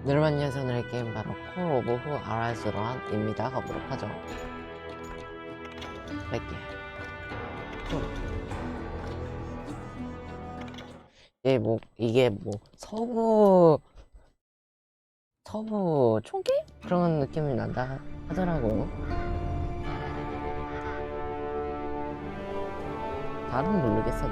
여러분 안녕하세요. 오늘의 게임 바로 콜 오브 후아레즈입니다. 가보도록 하죠. 몇 개? 이게 뭐 서부 총기? 그런 느낌이 난다 하더라고. 다른 모르겠어.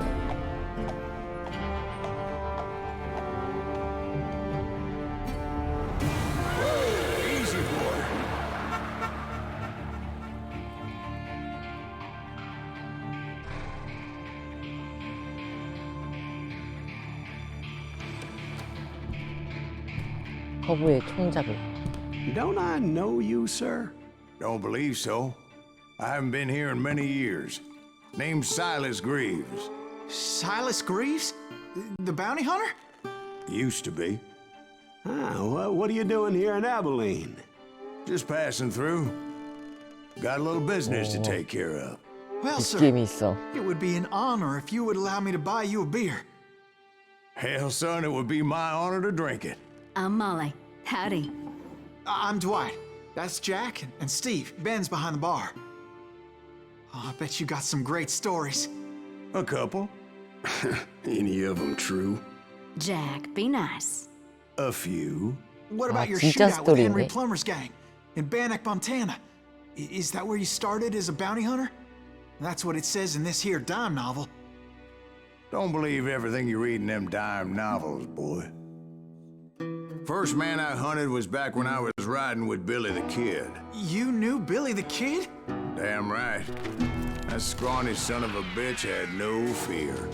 서부의 총잡이. Don't I know you, sir? Don't believe so. I haven't been here in many years. Name's Silas Greaves. Silas Greaves? The bounty hunter? Used to be. Well, what are you doing here in Abilene? Just passing through. Got a little business to take care of. Well, sir, 느낌이 있어. it would be an honor if you would allow me to buy you a beer. Hell, son, it would be my honor to drink it. I'm Molly. Howdy. I'm Dwight. That's Jack and Steve. Ben's behind the bar. Oh, I bet you got some great stories. A couple. Any of them true? Jack, be nice. A few. What about your 진짜 shootout with Henry 스토리인데? Plummer's gang in Bannock, Montana? Is that where you started as a bounty hunter? That's what it says in this here dime novel. Don't believe everything you read in them dime novels, boy. First man I hunted was back when I was riding with Billy the Kid. You knew Billy the Kid? Damn right. That scrawny son of a bitch had no fear.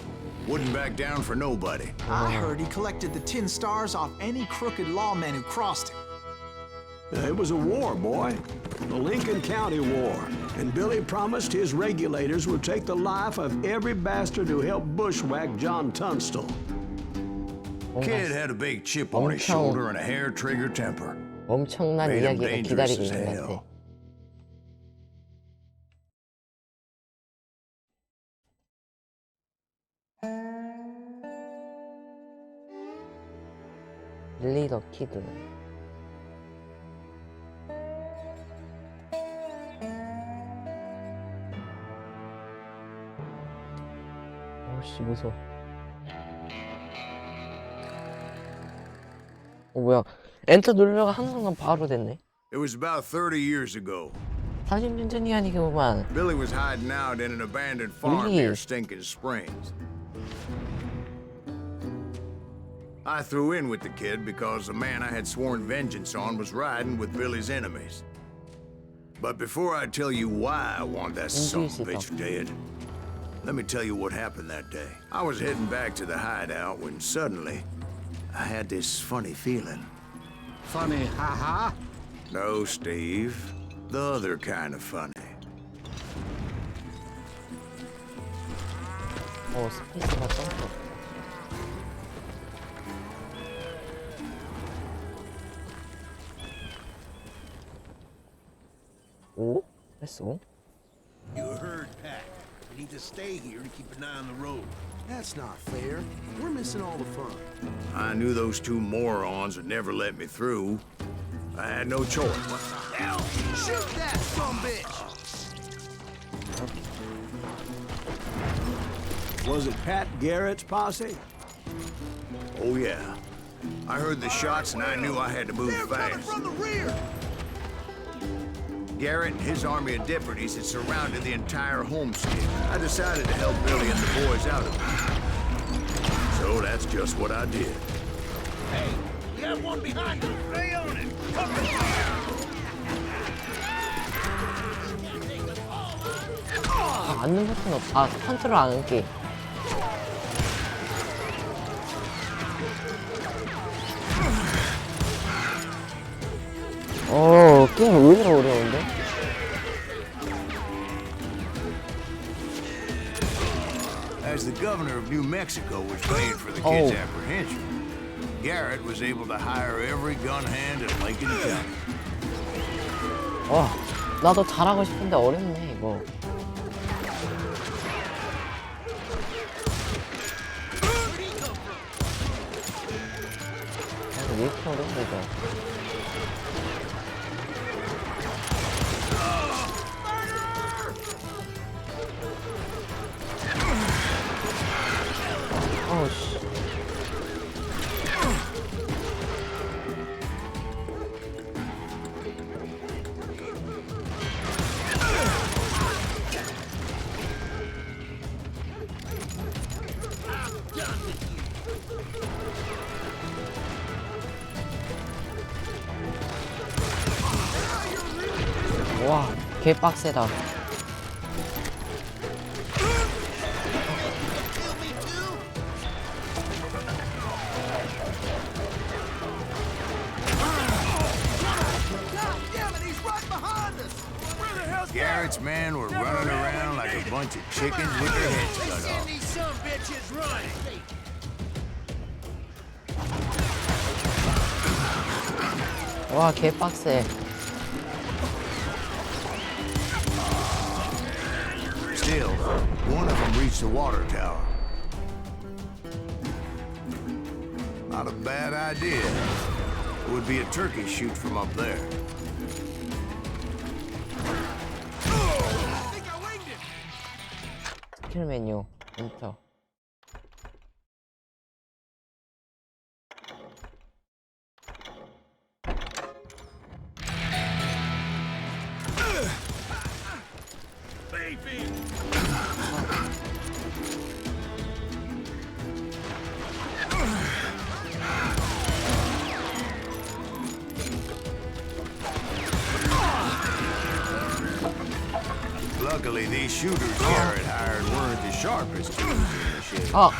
Wouldn't back down for nobody. I heard he collected the 10 stars off any crooked lawman who crossed him. It was a war, boy. The Lincoln County War. And Billy promised his regulators would take the life of every bastard who helped bushwhack John Tunstall. Kid had a big chip on his shoulder and a hair-trigger temper. 엄청난 Made him 이야기가 dangerous 기다리고 as 있는 것 hell. 같아. 빌리 더 키드. 어씨 무서워. 뭐야? 엔터 누르려고 하는 순간 바로 됐네. It was about 30 years ago. 30년 전이 아니구만. Billy was hiding out in an abandoned farm Really? near Stinking Springs. I threw in with the kid because the man I had sworn vengeance on was riding with Billy's enemies. But before I tell you why I want that son of a bitch dead, let me tell you what happened that day. I was heading back to the hideout when suddenly I had this funny feeling. Funny, ha-ha? No, Steve. The other kind of funny. 스페이스가 점프. 오? 했어? You heard Pat. We need to stay here to keep an eye on the road. That's not fair. We're missing all the fun. I knew those two morons would never let me through. I had no choice. Hell, shoot that sumbitch! Was it Pat Garrett's posse? Oh, yeah. I heard the shots and I knew I had to move They're coming fast. from the rear! Garrett and his army of deputies had surrounded the entire homestead. I decided to help Billy and the boys out of it. So that's just what I did. Hey, we have one behind us. Stay on it. Cover fire! 앉는 버튼 없. 컨트롤 안 할게. 게임 오히려 어려운데? As the governor of New Mexico was paying for the kid's apprehension, Garrett was able to hire every gun hand in Lincoln County. 와, 나도 잘하고 싶은데 어렵네 이거. 리스폰을 이거. 어우씨. 와, 개 빡세다. Garrett's men were running around like a bunch of chickens with their heads cut off. These some bitches running. 와, 개 빡세. Still, one of them reached the water tower. Not a bad idea. It would be a turkey shoot from up there. 스킬 메뉴 엔터. Luckily, these shooters Garrett hired weren't the sharpest tools in the shed. 아,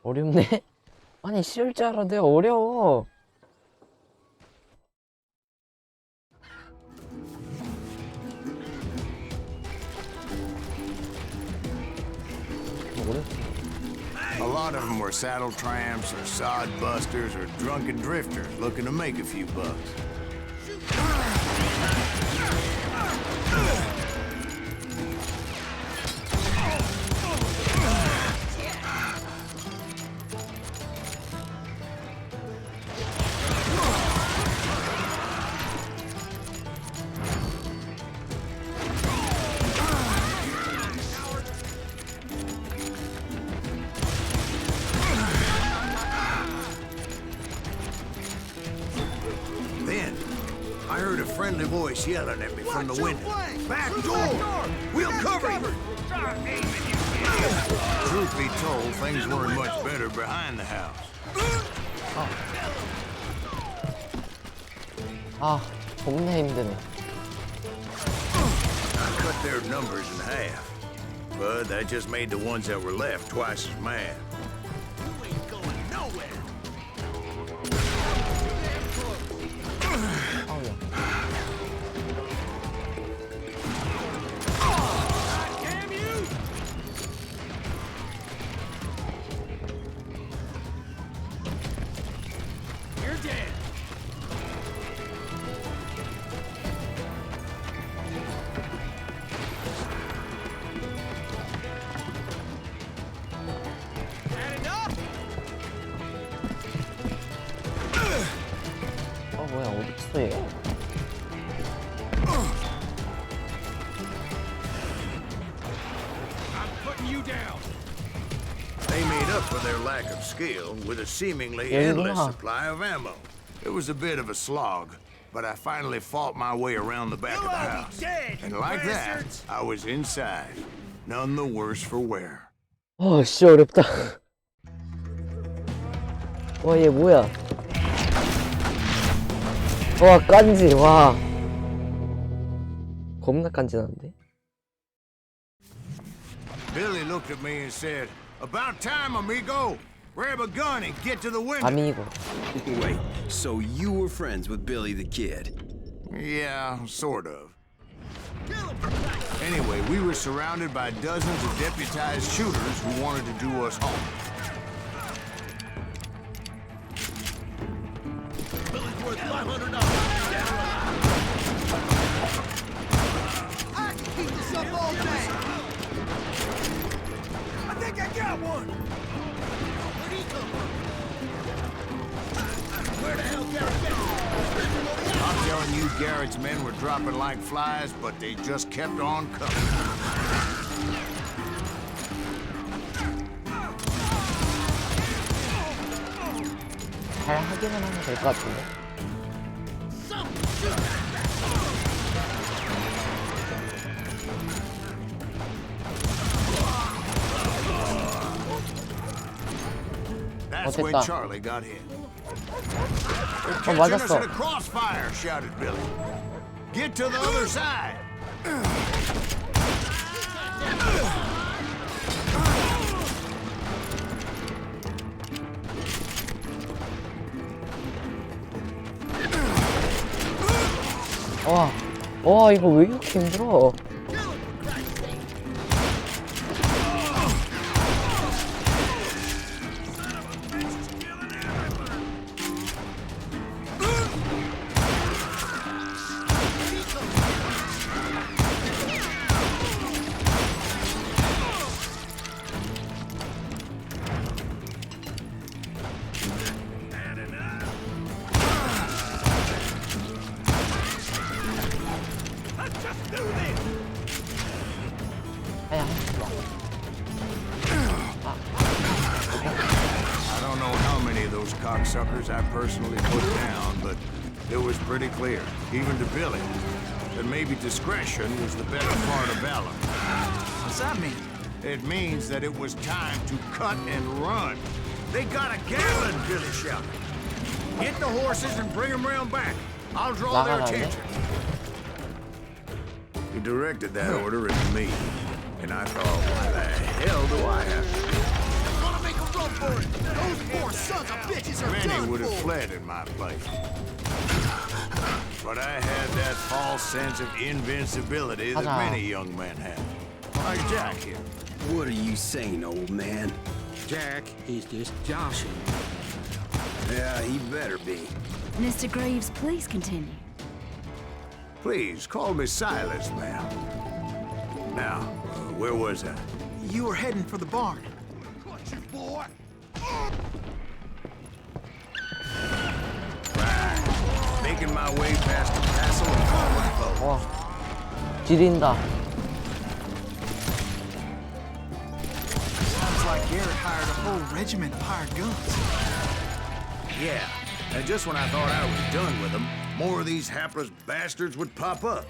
어렵네. 아니 쉬울 줄 알았는데 어려워. A lot of them were saddle tramps or sod busters or drunken drifters looking to make a few bucks. Then, I heard a friendly voice yelling at me from the window. Back door! We'll cover you! Truth be told, things weren't much better behind the house. 아, 겁나 힘드네. I cut their numbers in half, but that just made the ones that were left twice as mad. You ain't going nowhere. 아우야. Damn you! You're dead. Had enough? 뭐야, 어디 있어 얘? I'm putting you down. They made up for their lack of skill with a seemingly Yeah, endless yeah. supply of ammo. It was a bit of a slog, but I finally fought my way around the back of the house. dead, And you like that, bastards! I was inside, none the worse for wear. 씨 어렵다. 와, 얘 뭐야? 와, 깐지, 와. 겁나 깐지나는데? Billy looked at me and said, "About time, amigo. Grab a gun and get to the window." 아미고. Wait, so you were friends with Billy the Kid? Yeah, sort of. Anyway, we were surrounded by dozens of deputized shooters who wanted to do us harm. Billy's worth $500. I can keep this up all day. I think I got one. Where do Garrett's men were dropping like flies, but they just kept on coming. 잘 하기만 하면 될 것 같은데. That's when 됐다. Charlie got hit. 맞았어. Catching us in a crossfire, shouted Billy. Get to the other side. 와, 이거 왜 이렇게 힘들어? I don't know how many of those cocksuckers I personally put down, but it was pretty clear, even to Billy, that maybe discretion was the better part of valor. What's that mean? It means that it was time to cut and run. They got a gallon, Billy shouted. Get the horses and bring them round back. I'll draw their 나가라네. attention. He directed that order at me, and I thought, why the hell do I have to? Gonna make a run for it. Those poor sons of bitches are Many done would have for. fled in my place. But I had that false sense of invincibility that 가자. many young men have. Like Jack here. What are you saying, old man? Jack is just joshing. Yeah, he better be. Mr. Graves, please continue. Please, call me Silas, ma'am. Now, where was I? You were heading for the barn. Got you, boy. Making my way past the castle and fallen foe. 와, 지린다. Sounds like Garrett hired a whole regiment of hired guns. Yeah, and just when I thought I was done with them, more of these hapless bastards would pop up.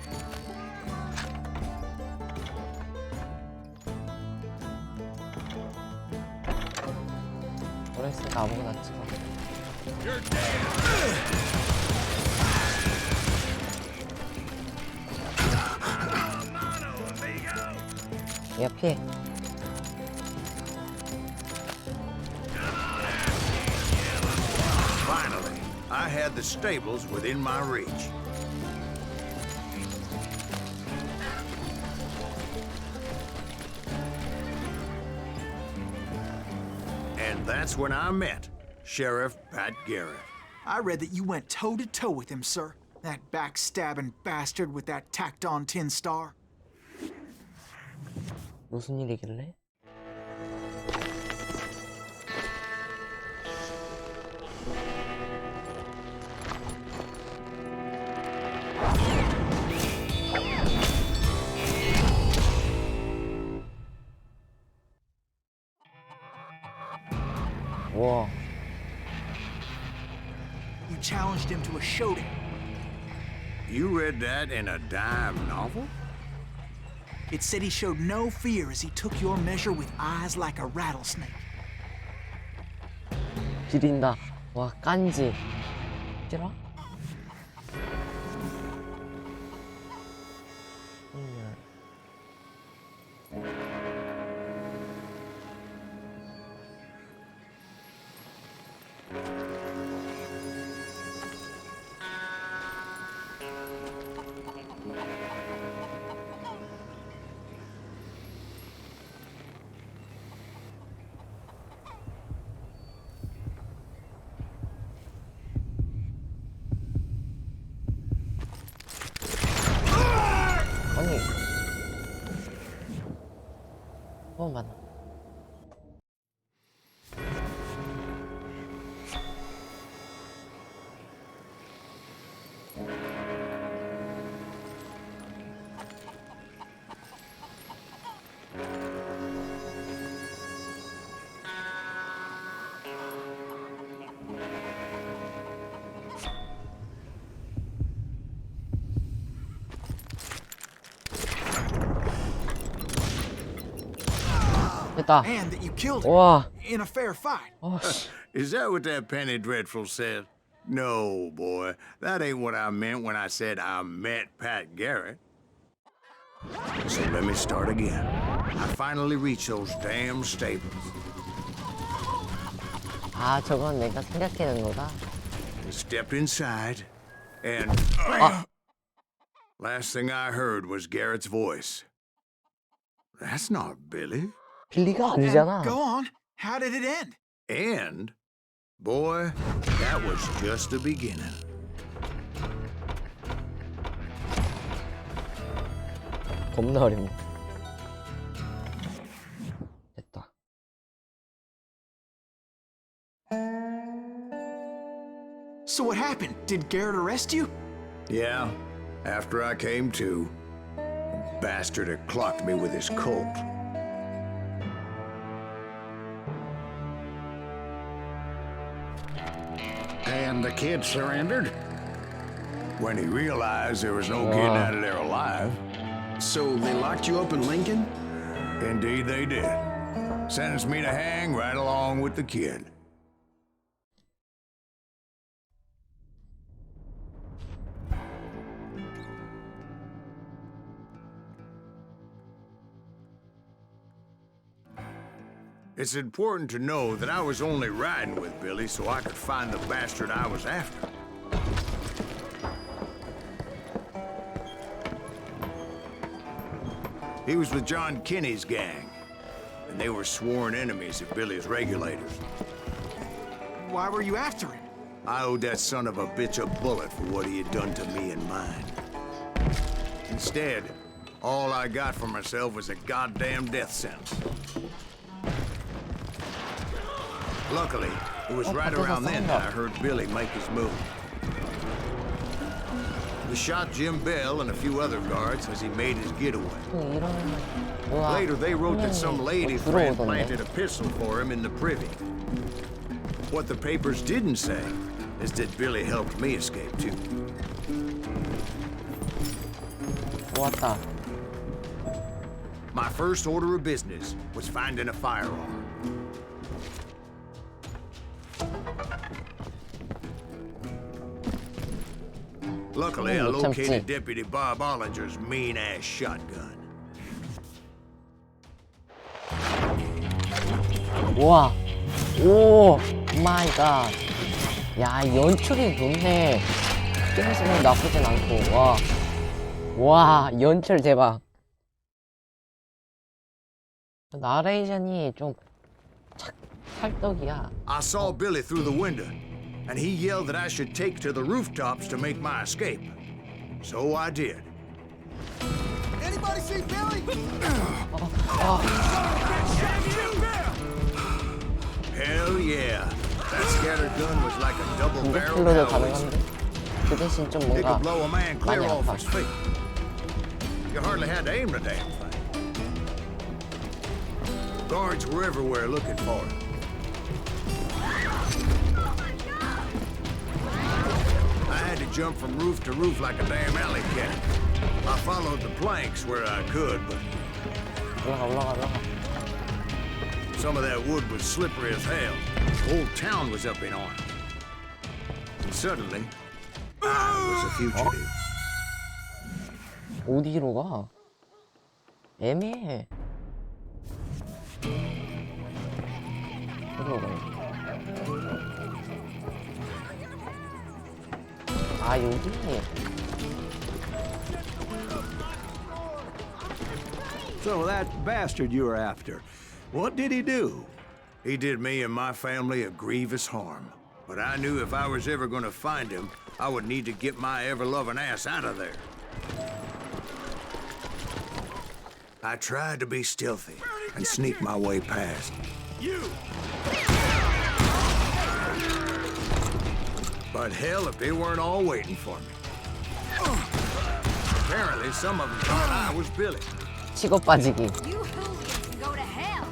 그랬으니까 아무거나 찍어. You're dead. 얘 피해. Finally, I had the stables within my reach. And that's when I met Sheriff Pat Garrett. I read that you went toe-to-toe with him, sir. That backstabbing bastard with that tacked-on tin star. 무슨 일이길래? 와, You challenged him to a showdown. You read that in a dime novel? It said he showed no fear as he took your measure with eyes like a rattlesnake. 지린다. 와, 깐지. 싫어? 됐다. and that you killed her 와. in a fair fight. Is that what that Penny Dreadful said? No, boy. That ain't what I meant when I said I met Pat Garrett. So let me start again. I finally reached those damn stables. 아, 저건 내가 생각해낸 거다. Stepped inside, and last thing I heard was Garrett's voice. That's not Billy. 빌리가 And 아니잖아. go on. How did it end? And, boy, that was just the beginning. 겁나 어렵네. 됐다. So what happened? Did Garrett arrest you? Yeah, after I came to, the bastard had clocked me with his Colt. And the kid surrendered? When he realized there was no getting out of there alive, So they locked you up in Lincoln? indeed they did. Sentenced me to hang right along with the kid. It's important to know that I was only riding with Billy so I could find the bastard I was after. He was with John Kinney's gang, and they were sworn enemies of Billy's regulators. Why were you after him? I owed that son of a bitch a bullet for what he had done to me and mine. Instead, all I got for myself was a goddamn death sentence. Luckily, it was right around then that I heard Billy make his move. He shot Jim Bell and a few other guards as he made his getaway. Later, they wrote that some lady friend planted a pistol for him in the privy. What the papers didn't say is that Billy helped me escape too. 좋았다. My first order of business was finding a firearm. Luckily, I located Deputy Bob Ollinger's mean-ass shotgun. 우와. 오 마이 갓. 야, 연출이 좋네. 게임속으로 나쁘진 않고. 와. 와, 연출 대박. 나레이션이 좀 찰떡이야. I saw Billy through the window, and he yelled that I should take to the rooftops to make my escape. So I did. Anybody see Billy? Hell yeah. That scattered gun was like a double-barreled 공격킬로도 howitzer. 가능한데 그 대신 좀 It 뭔가 could blow a man clear 많이 off 아파. his feet. You hardly had to aim the damn thing. Guards were everywhere looking for it. I had to jump from roof to roof like a damn alley cat. I followed the planks where I could, but 올라가. some of that wood was slippery as hell. The whole town was up in arms. And suddenly, I was a fugitive. 어디로 가? 애매해. 어디로 가야 돼? 아, 여기. So that bastard you were after, what did he do? He did me and my family a grievous harm. But I knew if I was ever going to find him, I would need to get my ever-loving ass out of there. I tried to be stealthy and sneak my way past. But hell, if they weren't all waiting for me. Apparently, some of them thought I was Billy. 치고 빠지기. You hooligans can go to hell.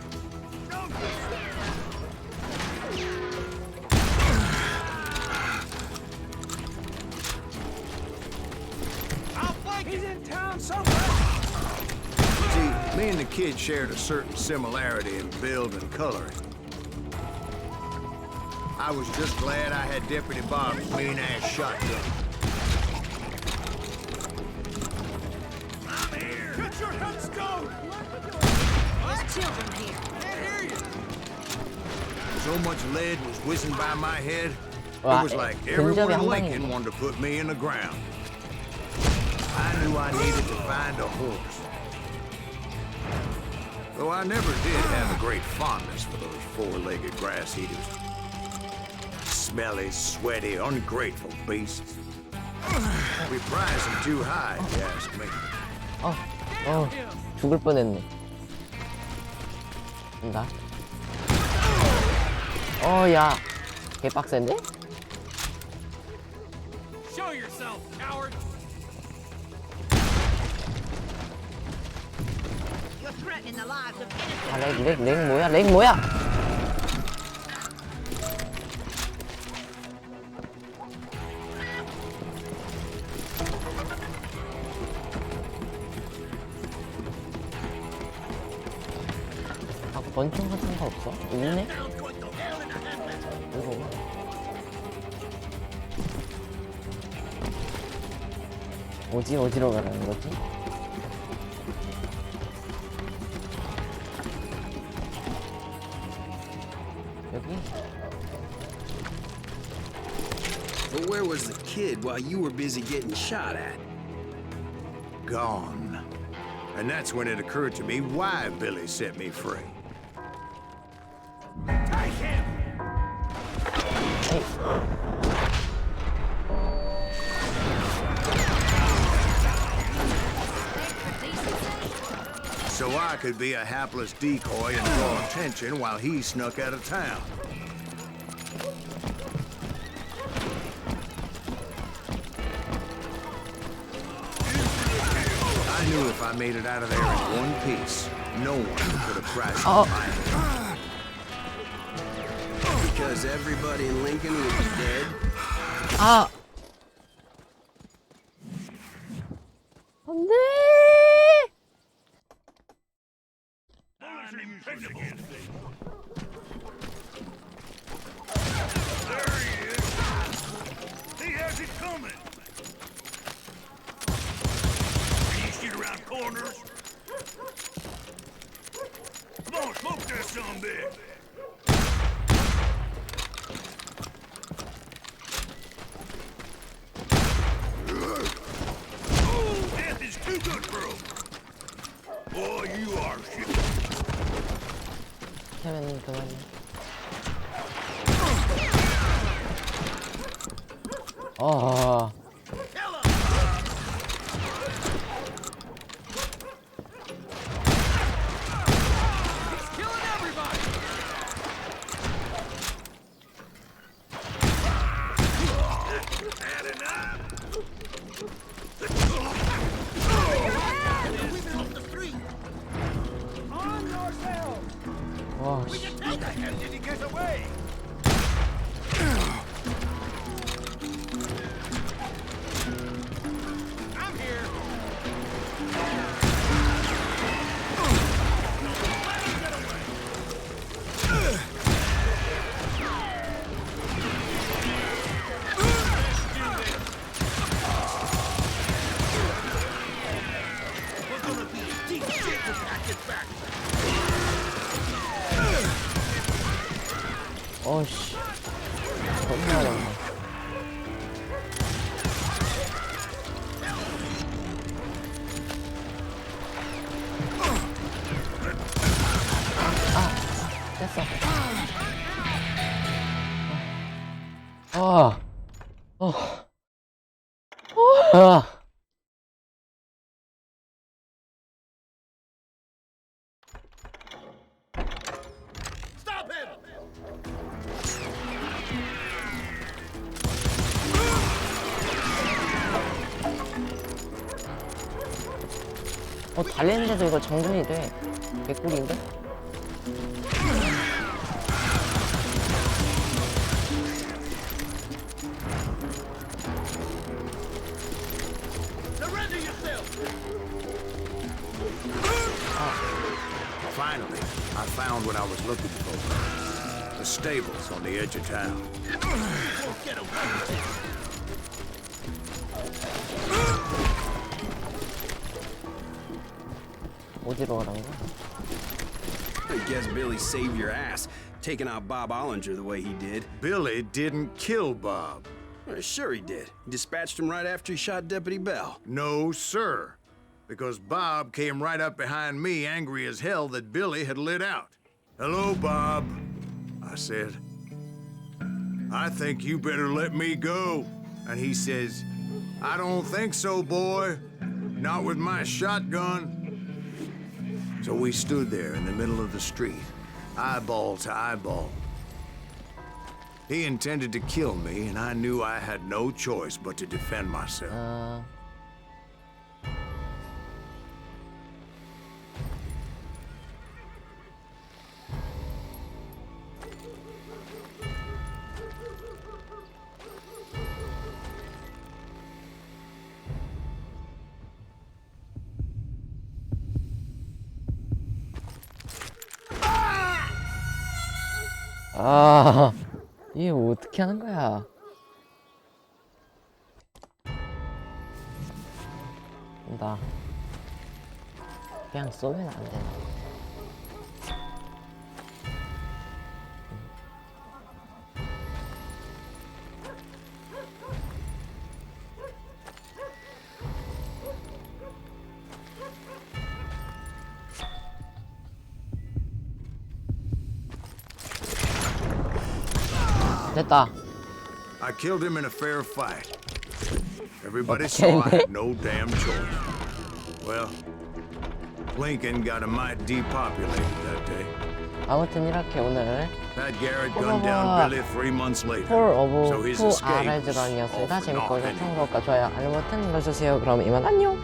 I'll flank. He's in town somewhere. See, Me and the kid shared a certain similarity in build and coloring. I was just glad I had Deputy Bob's mean-ass shotgun. I'm here! Get your headstone! There's children here. Can't hear you! So much lead was whizzing by my head, 와, it was like 근접이 everyone in 한 Lincoln 방이네. wanted to put me in the ground. I knew I needed to find a horse. Though I never did have a great fondness for those four-legged grass eaters. Smelly, sweaty, ungrateful beasts. We prize them too high, if you ask me. 죽을 뻔했네. 나. 야. 개빡센데? Show yourself, coward! You're threatening the lives of innocent. 아, 렉 뭐야? 렉 뭐야? 아, 권총 같은 거 없어? 있네? 이거. 어디로 가라는 거지? 여기? But where was the kid while you were busy getting shot at? Gone. And that's when it occurred to me why Billy set me free. Take him! So I could be a hapless decoy and draw attention while he snuck out of town. I knew if I made it out of there in one piece, no one could have crashed my head. Because everybody in Lincoln was dead? 아! 안 돼! I'm impeccable. There he is! He has it coming! Can you shoot around corners? Come on, smoke that sumbitch! Oh, death is too good for him! Boy, you are shit. 하면 그만해. Killing everybody! Had enough? We've off the street! On yourself! 와, We 씨. can take that! How did he get away? I'm here! We're gonna be a deep shit when I get back! 씨. 겁나 어렵네. 됐어. Stop him! 달리는데도 이거 정전이 돼. 개꿀인데? Surrender yourself! found what I was looking for. The stables on the edge of town. 어디로 가는 거야? I guess Billy saved your ass, taking out Bob Ollinger the way he did. Billy didn't kill Bob. Well, sure he did. He dispatched him right after he shot Deputy Bell. No, sir. Because Bob came right up behind me, angry as hell that Billy had lit out. Hello, Bob, I said. I think you better let me go. And he says, I don't think so, boy. Not with my shotgun. So we stood there in the middle of the street, eyeball to eyeball. He intended to kill me, and I knew I had no choice but to defend myself. 아, 이게 뭐 어떻게 하는 거야? 나 그냥 쏘면 안 되나? 됐다. I killed him in a fair fight. Everybody saw I had no damn choice. Well, Lincoln got a mite depopulated that day. 아무튼 이렇게 오늘은 Pat Garrett gunned down Billy 3 months later. 폴 오브 So his escape was 후아레즈런이었습니다. off and 재밌고 off 좋은 구독과 좋아요, 알림 버튼 눌러주세요. 그럼 이만 안녕.